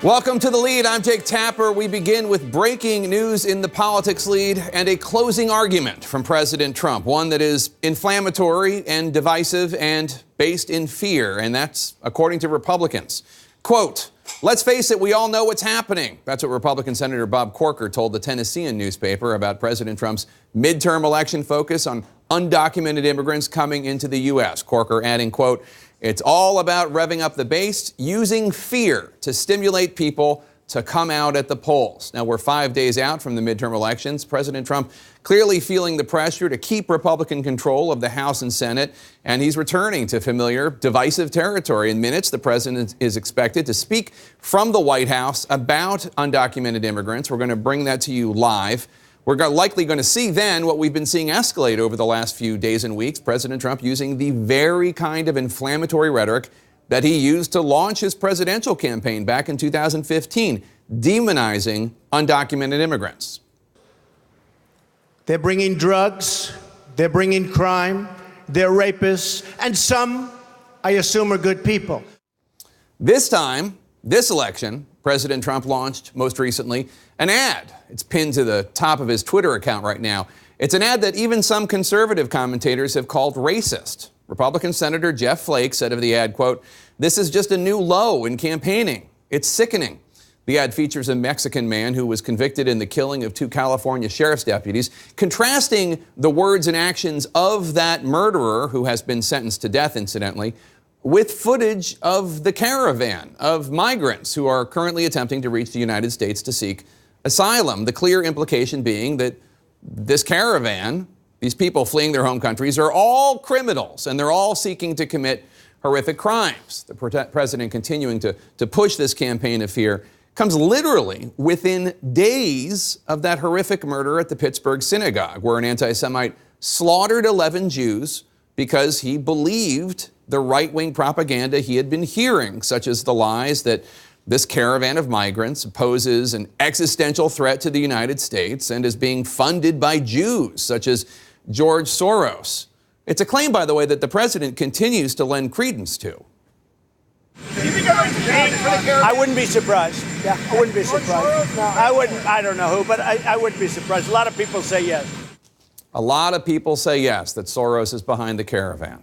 Welcome to The Lead. I'm Jake Tapper. We begin with breaking news in the politics lead and a closing argument from President Trump, one that is inflammatory and divisive and based in fear, and that's according to Republicans. Quote, "Let's face it, we all know what's happening." That's what Republican Senator Bob Corker told the Tennessean newspaper about President Trump's midterm election focus on undocumented immigrants coming into the U.S. Corker adding, quote, "It's all about revving up the base, using fear to stimulate people to come out at the polls." Now, we're 5 days out from the midterm elections. President Trump clearly feeling the pressure to keep Republican control of the House and Senate, and he's returning to familiar divisive territory. In minutes, the president is expected to speak from the White House about undocumented immigrants. We're going to bring that to you live. We're likely going to see then what we've been seeing escalate over the last few days and weeks. President Trump using the very kind of inflammatory rhetoric that he used to launch his presidential campaign back in 2015, demonizing undocumented immigrants. They're bringing drugs, they're bringing crime, they're rapists, and some, I assume, are good people. This time, this election, President Trump launched most recently an ad. It's pinned to the top of his Twitter account right now. It's an ad that even some conservative commentators have called racist. Republican Senator Jeff Flake said of the ad, quote, "This is just a new low in campaigning. It's sickening." The ad features a Mexican man who was convicted in the killing of 2 California sheriff's deputies, contrasting the words and actions of that murderer, who has been sentenced to death, incidentally, with footage of the caravan of migrants who are currently attempting to reach the United States to seek asylum. The clear implication being that this caravan, these people fleeing their home countries, are all criminals, and they're all seeking to commit horrific crimes. The president continuing to push this campaign of fear comes literally within days of that horrific murder at the Pittsburgh synagogue, where an anti-Semite slaughtered 11 Jews because he believed the right-wing propaganda he had been hearing, such as the lies that this caravan of migrants poses an existential threat to the United States and is being funded by Jews, such as George Soros. It's a claim, by the way, that the president continues to lend credence to. I wouldn't be surprised. Yeah, I wouldn't be surprised. No, I wouldn't. I don't know who, but I wouldn't be surprised. A lot of people say yes. A lot of people say yes, that Soros is behind the caravan.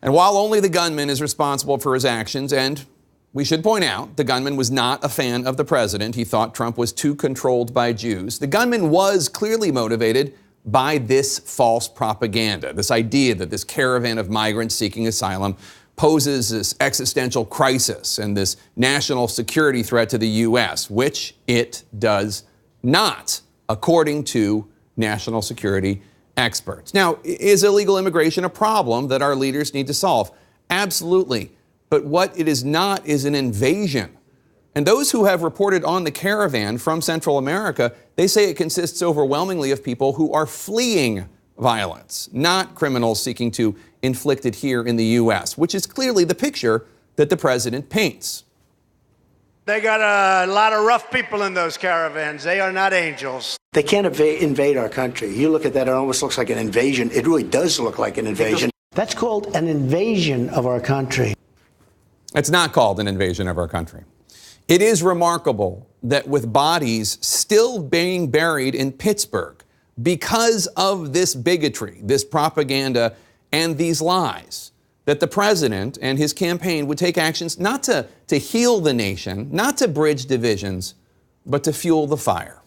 And while only the gunman is responsible for his actions, and we should point out, the gunman was not a fan of the president. He thought Trump was too controlled by Jews. The gunman was clearly motivated by this false propaganda, this idea that this caravan of migrants seeking asylum poses this existential crisis and this national security threat to the U.S., which it does not, according to national security experts. Now, is illegal immigration a problem that our leaders need to solve? Absolutely. But what it is not is an invasion. And those who have reported on the caravan from Central America, they say it consists overwhelmingly of people who are fleeing violence, not criminals seeking to inflict it here in the U.S., which is clearly the picture that the president paints. They got a lot of rough people in those caravans. They are not angels. They can't invade our country. You look at that, it almost looks like an invasion. It really does look like an invasion. That's called an invasion of our country. It's not called an invasion of our country. It is remarkable that with bodies still being buried in Pittsburgh because of this bigotry, this propaganda, and these lies, that the president and his campaign would take actions not to heal the nation, not to bridge divisions, but to fuel the fire.